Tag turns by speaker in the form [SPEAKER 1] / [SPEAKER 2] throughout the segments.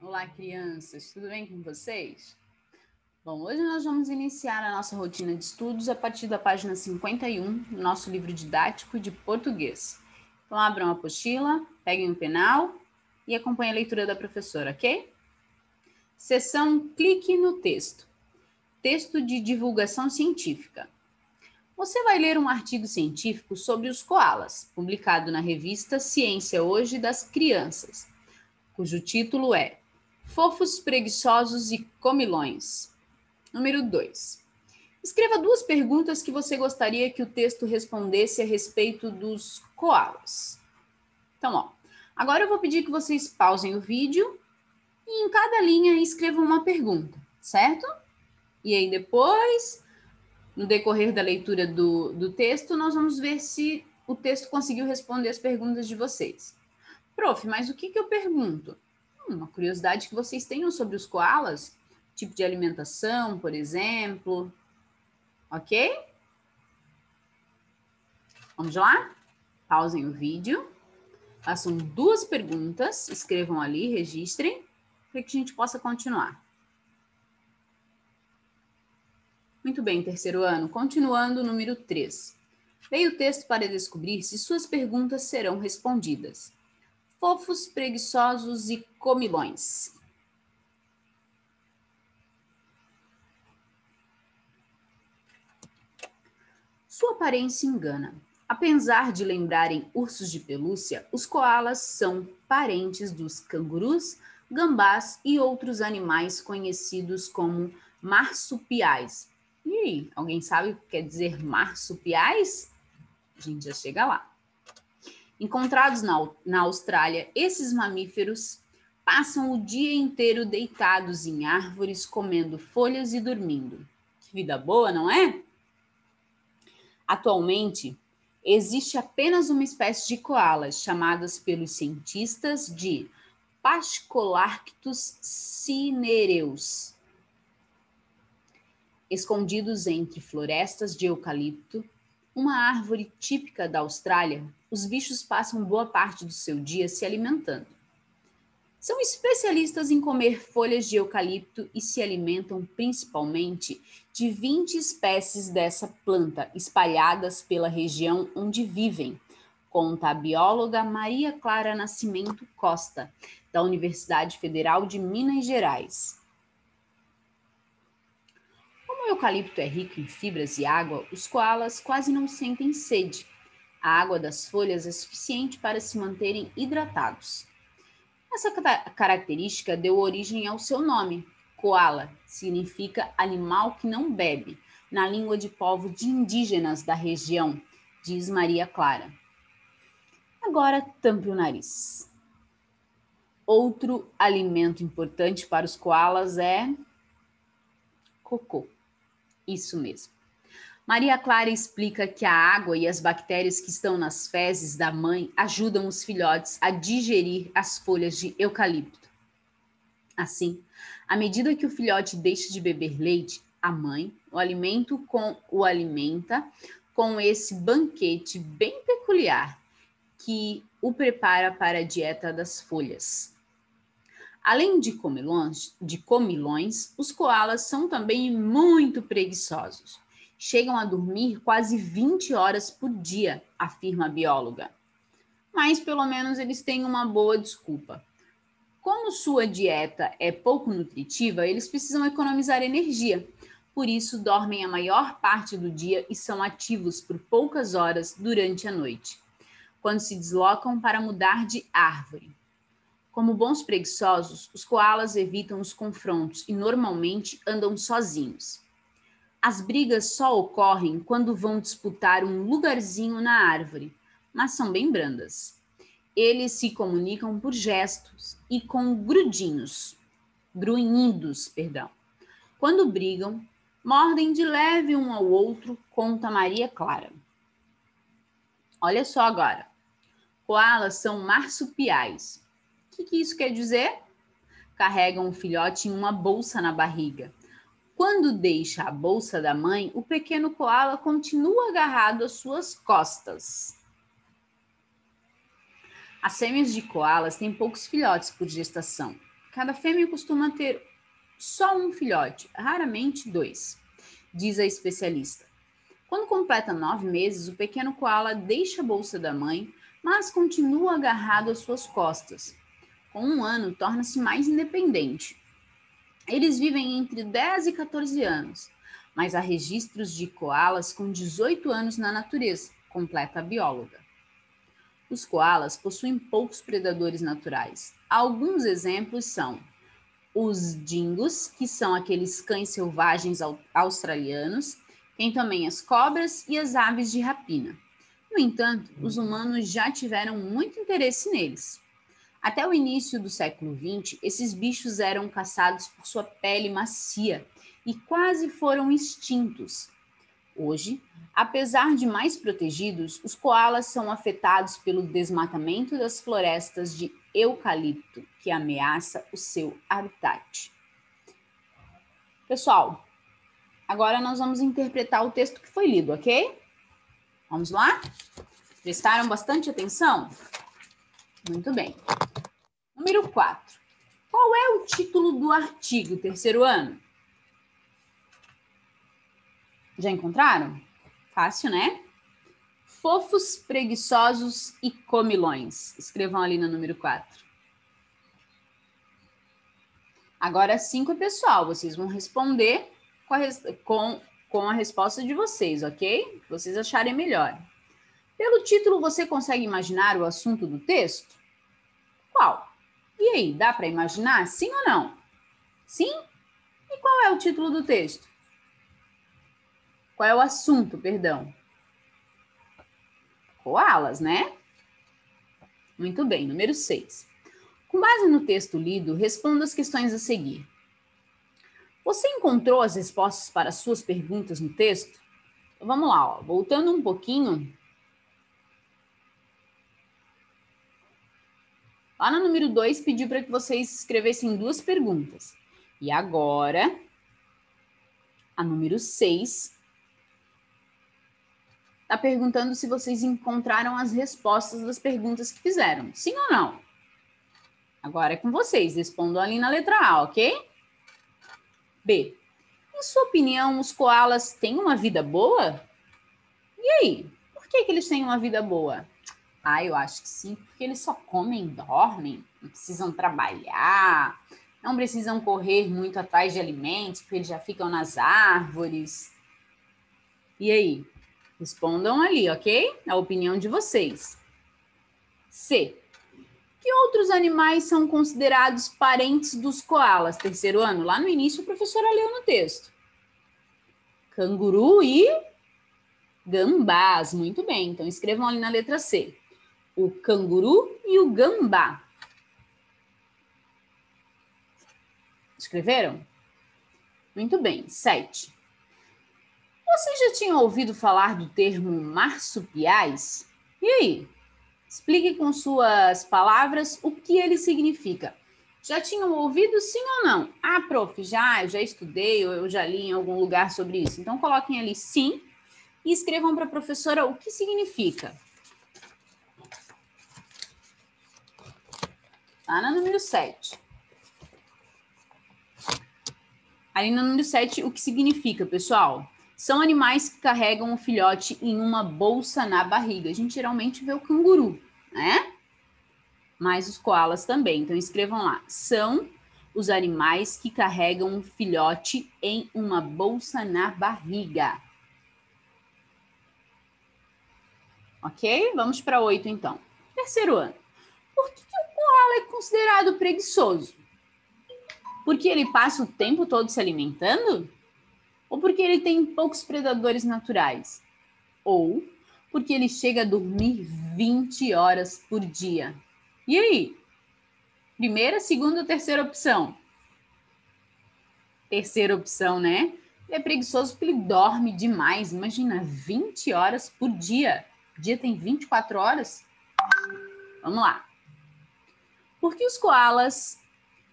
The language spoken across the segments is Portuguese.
[SPEAKER 1] Olá, crianças, tudo bem com vocês? Bom, hoje nós vamos iniciar a nossa rotina de estudos a partir da página 51 do nosso livro didático de português. Então, abram a apostila, peguem o penal e acompanhem a leitura da professora, ok? Seção Clique no texto. Texto de divulgação científica. Você vai ler um artigo científico sobre os koalas, publicado na revista Ciência Hoje das Crianças, cujo título é Fofos, Preguiçosos e Comilões. Número 2. Escreva 2 perguntas que você gostaria que o texto respondesse a respeito dos koalas. Então, agora eu vou pedir que vocês pausem o vídeo e em cada linha escrevam uma pergunta, certo? E aí depois, no decorrer da leitura do texto, nós vamos ver se o texto conseguiu responder as perguntas de vocês. Prof, mas o que eu pergunto? Uma curiosidade que vocês tenham sobre os koalas, tipo de alimentação, por exemplo. Ok? Vamos lá? Pausem o vídeo, façam 2 perguntas, escrevam ali, registrem, para que a gente possa continuar. Muito bem, terceiro ano. Continuando, número 3. Leia o texto para descobrir se suas perguntas serão respondidas. Fofos, preguiçosos e comilões. Sua aparência engana. Apesar de lembrarem ursos de pelúcia, os koalas são parentes dos cangurus, gambás e outros animais conhecidos como marsupiais. E aí, alguém sabe o que quer dizer marsupiais? A gente já chega lá. Encontrados na Austrália, esses mamíferos passam o dia inteiro deitados em árvores, comendo folhas e dormindo. Que vida boa, não é? Atualmente, existe apenas uma espécie de koalas, chamadas pelos cientistas de Pachycolarctos cinereus. Escondidos entre florestas de eucalipto, uma árvore típica da Austrália, os bichos passam boa parte do seu dia se alimentando. São especialistas em comer folhas de eucalipto e se alimentam principalmente de 20 espécies dessa planta espalhadas pela região onde vivem, conta a bióloga Maria Clara Nascimento Costa, da Universidade Federal de Minas Gerais. Como o eucalipto é rico em fibras e água, os koalas quase não sentem sede. A água das folhas é suficiente para se manterem hidratados. Essa característica deu origem ao seu nome. Koala significa animal que não bebe, na língua de povos indígenas da região, diz Maria Clara. Agora tampe o nariz. Outro alimento importante para os koalas é cocô. Isso mesmo. Maria Clara explica que a água e as bactérias que estão nas fezes da mãe ajudam os filhotes a digerir as folhas de eucalipto. Assim, à medida que o filhote deixa de beber leite, a mãe o alimenta com esse banquete bem peculiar que o prepara para a dieta das folhas. Além de comilões, os koalas são também muito preguiçosos. Chegam a dormir quase 20 horas por dia, afirma a bióloga. Mas pelo menos eles têm uma boa desculpa. Como sua dieta é pouco nutritiva, eles precisam economizar energia. Por isso, dormem a maior parte do dia e são ativos por poucas horas durante a noite, quando se deslocam para mudar de árvore. Como bons preguiçosos, os koalas evitam os confrontos e normalmente andam sozinhos. As brigas só ocorrem quando vão disputar um lugarzinho na árvore, mas são bem brandas. Eles se comunicam por gestos e com grunhidos. Quando brigam, mordem de leve um ao outro, conta Maria Clara. Olha só agora. Koalas são marsupiais. O que isso quer dizer? Carregam o filhote em uma bolsa na barriga. Quando deixa a bolsa da mãe, o pequeno koala continua agarrado às suas costas. As fêmeas de koalas têm poucos filhotes por gestação. Cada fêmea costuma ter só um filhote, raramente 2, diz a especialista. Quando completa 9 meses, o pequeno koala deixa a bolsa da mãe, mas continua agarrado às suas costas. Com 1 ano, torna-se mais independente. Eles vivem entre 10 e 14 anos, mas há registros de koalas com 18 anos na natureza, completa a bióloga. Os koalas possuem poucos predadores naturais. Alguns exemplos são os dingos, que são aqueles cães selvagens australianos, tem também as cobras e as aves de rapina. No entanto, os humanos já tiveram muito interesse neles. Até o início do século XX, esses bichos eram caçados por sua pele macia e quase foram extintos. Hoje, apesar de mais protegidos, os koalas são afetados pelo desmatamento das florestas de eucalipto, que ameaça o seu habitat. Pessoal, agora nós vamos interpretar o texto que foi lido, ok? Vamos lá? Prestaram bastante atenção? Muito bem. Número 4. Qual é o título do artigo, terceiro ano? Já encontraram? Fácil, né? Fofos, preguiçosos e comilões. Escrevam ali no número 4. Agora 5, pessoal. Vocês vão responder com a resposta de vocês, ok? Que vocês acharem melhor. Pelo título, você consegue imaginar o assunto do texto? Qual? E aí, dá para imaginar? Sim ou não? Sim? E qual é o título do texto? Qual é o assunto, perdão? Koalas, né? Muito bem, número 6. Com base no texto lido, responda as questões a seguir. Você encontrou as respostas para as suas perguntas no texto? Então, vamos lá, ó. Voltando um pouquinho. Lá no número 2, pediu para que vocês escrevessem 2 perguntas. E agora, a número 6, está perguntando se vocês encontraram as respostas das perguntas que fizeram. Sim ou não? Agora é com vocês. Respondam ali na letra A, ok? B. Em sua opinião, os koalas têm uma vida boa? E aí? Por que eles têm uma vida boa? Ah, eu acho que sim, porque eles só comem e dormem, não precisam trabalhar, não precisam correr muito atrás de alimentos, porque eles já ficam nas árvores. E aí? Respondam ali, ok? A opinião de vocês. C. Que outros animais são considerados parentes dos koalas? Terceiro ano, lá no início a professora leu no texto. Canguru e gambás. Muito bem, então escrevam ali na letra C. O canguru e o gambá. Escreveram? Muito bem. 7. Vocês já tinham ouvido falar do termo marsupiais? E aí? Explique com suas palavras o que ele significa. Já tinham ouvido, sim ou não? Ah, prof, eu já estudei, ou eu já li em algum lugar sobre isso. Então, coloquem ali sim e escrevam para a professora o que significa. Lá no número 7. Ali no número 7, o que significa, pessoal? São animais que carregam o filhote em uma bolsa na barriga. A gente geralmente vê o canguru, né? Mas os koalas também. Então, escrevam lá. São os animais que carregam um filhote em uma bolsa na barriga. Ok? Vamos para 8, então. Terceiro ano. Por que o koala é considerado preguiçoso? Porque ele passa o tempo todo se alimentando? Ou porque ele tem poucos predadores naturais? Ou porque ele chega a dormir 20 horas por dia? E aí? Primeira, segunda ou terceira opção? Terceira opção, né? Ele é preguiçoso porque ele dorme demais. Imagina, 20 horas por dia. O dia tem 24 horas. Vamos lá. Por que os koalas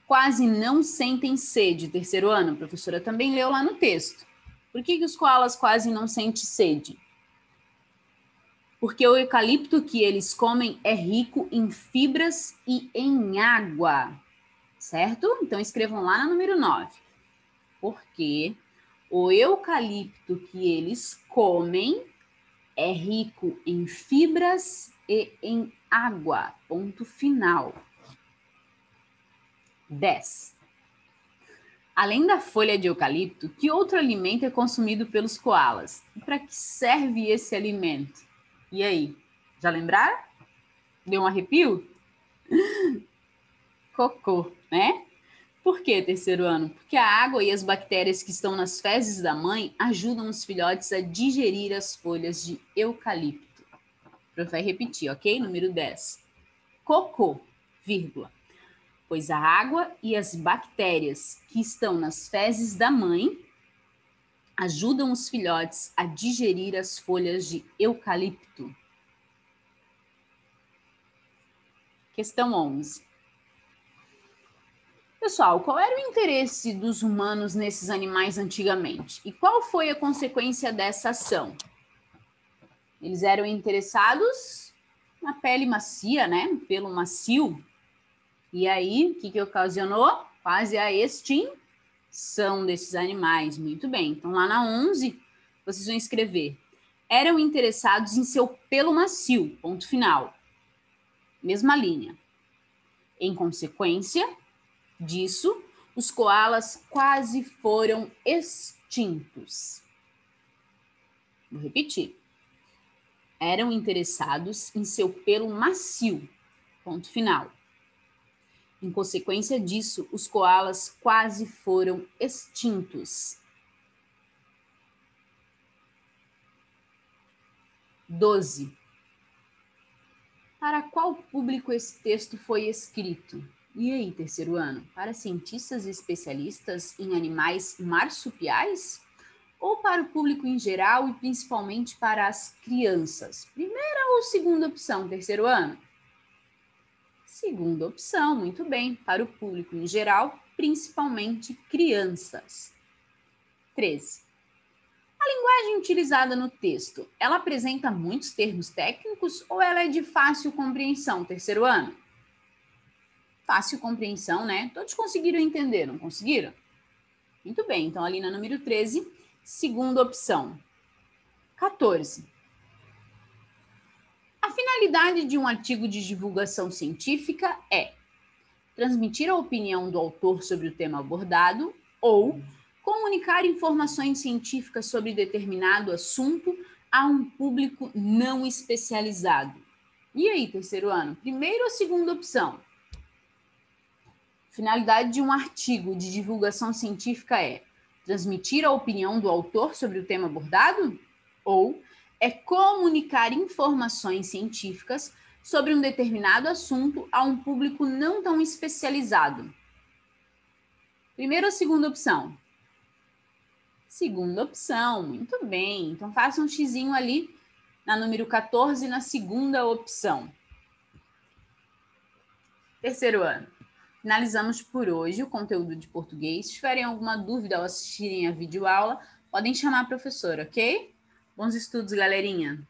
[SPEAKER 1] quase não sentem sede? Terceiro ano, a professora também leu lá no texto. Por que os koalas quase não sentem sede? Porque o eucalipto que eles comem é rico em fibras e em água. certo? Então, escrevam lá na número 9. Porque o eucalipto que eles comem é rico em fibras e em água. Ponto final. 10. Além da folha de eucalipto, que outro alimento é consumido pelos koalas? E para que serve esse alimento? E aí, já lembraram? Deu um arrepio? Cocô, né? Por que terceiro ano? Porque a água e as bactérias que estão nas fezes da mãe ajudam os filhotes a digerir as folhas de eucalipto. O prof vai repetir, ok? Número 10. Cocô, vírgula. Pois a água e as bactérias que estão nas fezes da mãe ajudam os filhotes a digerir as folhas de eucalipto. Questão 11. Pessoal, qual era o interesse dos humanos nesses animais antigamente? E qual foi a consequência dessa ação? Eles eram interessados na pele macia, né? No pelo macio. E aí, o que ocasionou? Quase a extinção desses animais. Muito bem. Então, lá na 11, vocês vão escrever. Eram interessados em seu pelo macio. Ponto final. Mesma linha. Em consequência disso, os koalas quase foram extintos. Vou repetir. Eram interessados em seu pelo macio. Ponto final. Em consequência disso, os koalas quase foram extintos. 12. Para qual público esse texto foi escrito? E aí, terceiro ano? Para cientistas e especialistas em animais marsupiais? Ou para o público em geral e principalmente para as crianças? Primeira ou segunda opção, terceiro ano? Segunda opção, muito bem. Para o público em geral, principalmente crianças. 13. A linguagem utilizada no texto, ela apresenta muitos termos técnicos ou ela é de fácil compreensão, terceiro ano? Fácil compreensão, né? Todos conseguiram entender, não conseguiram? Muito bem, então ali na número 13, segunda opção. 14. A finalidade de um artigo de divulgação científica é transmitir a opinião do autor sobre o tema abordado ou comunicar informações científicas sobre determinado assunto a um público não especializado. E aí, terceiro ano, primeira ou segunda opção? Finalidade de um artigo de divulgação científica é transmitir a opinião do autor sobre o tema abordado? Ou é comunicar informações científicas sobre um determinado assunto a um público não tão especializado? Primeira ou segunda opção? Segunda opção, muito bem. Então, faça um xizinho ali na número 14, na segunda opção. Terceiro ano. Finalizamos por hoje o conteúdo de português. Se tiverem alguma dúvida ao assistirem a videoaula, podem chamar a professora, ok? Bons estudos, galerinha!